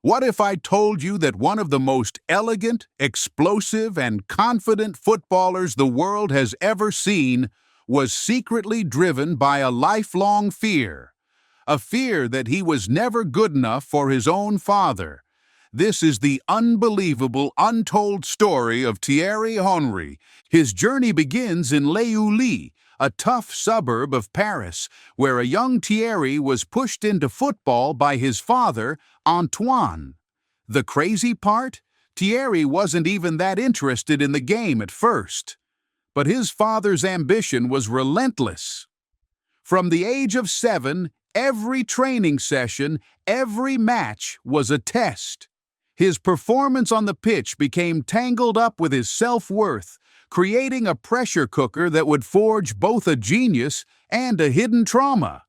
What if I told you that one of the most elegant, explosive, and confident footballers the world has ever seen was secretly driven by a lifelong fear? A fear that he was never good enough for his own father. This is the unbelievable, untold story of Thierry Henry. His journey begins in Les, a tough suburb of Paris, where a young Thierry was pushed into football by his father, Antoine. The crazy part? Thierry wasn't even that interested in the game at first. But his father's ambition was relentless. From the age of 7, every training session, every match was a test. His performance on the pitch became tangled up with his self-worth, creating a pressure cooker that would forge both a genius and a hidden trauma.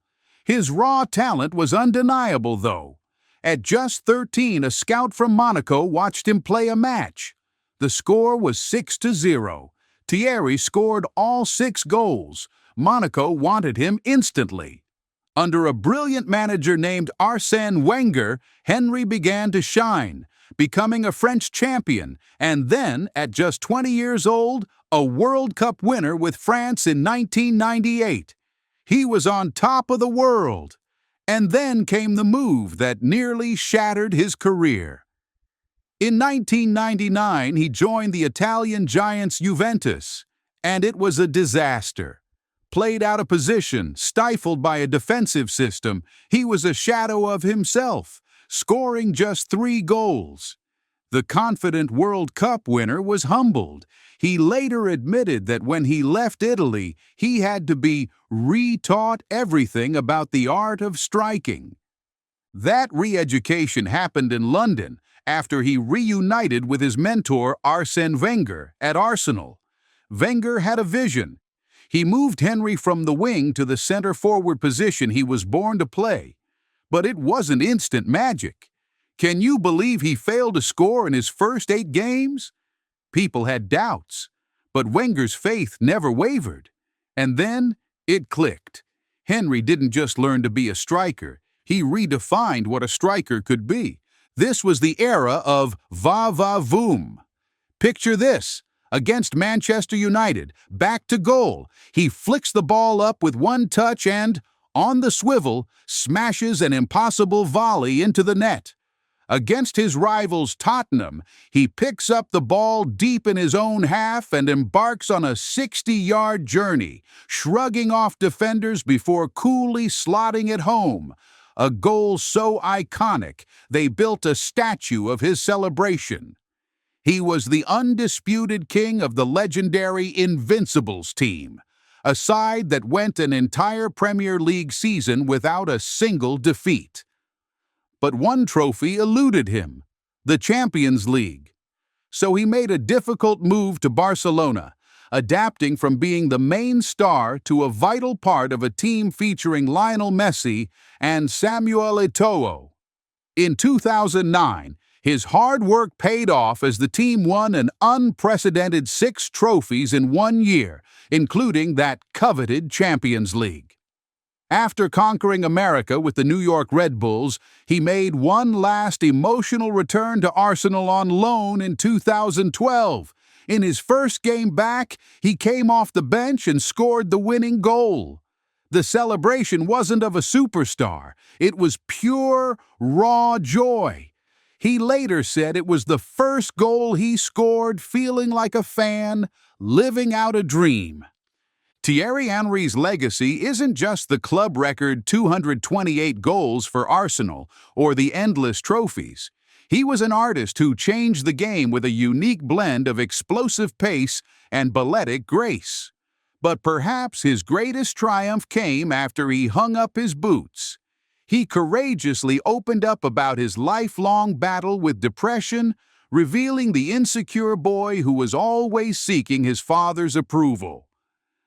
His raw talent was undeniable, though. At just 13, a scout from Monaco watched him play a match. The score was 6-0. Thierry scored all 6 goals. Monaco wanted him instantly. Under a brilliant manager named Arsène Wenger, Henry began to shine, becoming a French champion, and then, at just 20 years old, a World Cup winner with France in 1998. He was on top of the world. And then came the move that nearly shattered his career. In 1999, he joined the Italian giants Juventus, and it was a disaster. Played out of position, stifled by a defensive system, he was a shadow of himself, scoring just 3 goals. The confident World Cup winner was humbled. He later admitted that when he left Italy, he had to be re-taught everything about the art of striking. That re-education happened in London after he reunited with his mentor Arsène Wenger at Arsenal. Wenger had a vision. He moved Henry from the wing to the center-forward position he was born to play. But it wasn't instant magic. Can you believe he failed to score in his first 8 games? People had doubts, but Wenger's faith never wavered. And then it clicked. Henry didn't just learn to be a striker, he redefined what a striker could be. This was the era of va-va-voom. Picture this. Against Manchester United, back to goal, he flicks the ball up with one touch and, on the swivel, smashes an impossible volley into the net. Against his rivals Tottenham, he picks up the ball deep in his own half and embarks on a 60-yard journey, shrugging off defenders before coolly slotting it home. A goal so iconic, they built a statue of his celebration. He was the undisputed king of the legendary Invincibles team, a side that went an entire Premier League season without a single defeat. But one trophy eluded him, the Champions League. So he made a difficult move to Barcelona, adapting from being the main star to a vital part of a team featuring Lionel Messi and Samuel Eto'o. In 2009, his hard work paid off as the team won an unprecedented 6 trophies in 1 year, including that coveted Champions League. After conquering America with the New York Red Bulls, he made one last emotional return to Arsenal on loan in 2012. In his first game back, he came off the bench and scored the winning goal. The celebration wasn't of a superstar. It was pure, raw joy. He later said it was the first goal he scored feeling like a fan, living out a dream. Thierry Henry's legacy isn't just the club record 228 goals for Arsenal or the endless trophies. He was an artist who changed the game with a unique blend of explosive pace and balletic grace. But perhaps his greatest triumph came after he hung up his boots. He courageously opened up about his lifelong battle with depression, revealing the insecure boy who was always seeking his father's approval.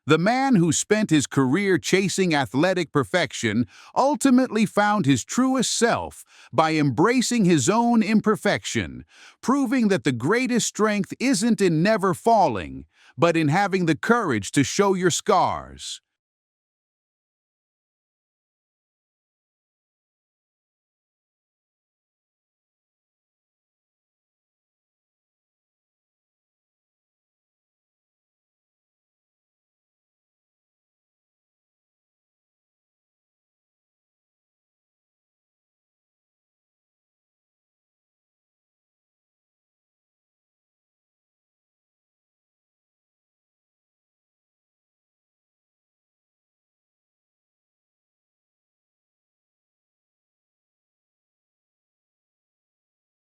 The man who spent his career chasing athletic perfection ultimately found his truest self by embracing his own imperfection, proving that the greatest strength isn't in never falling, but in having the courage to show your scars.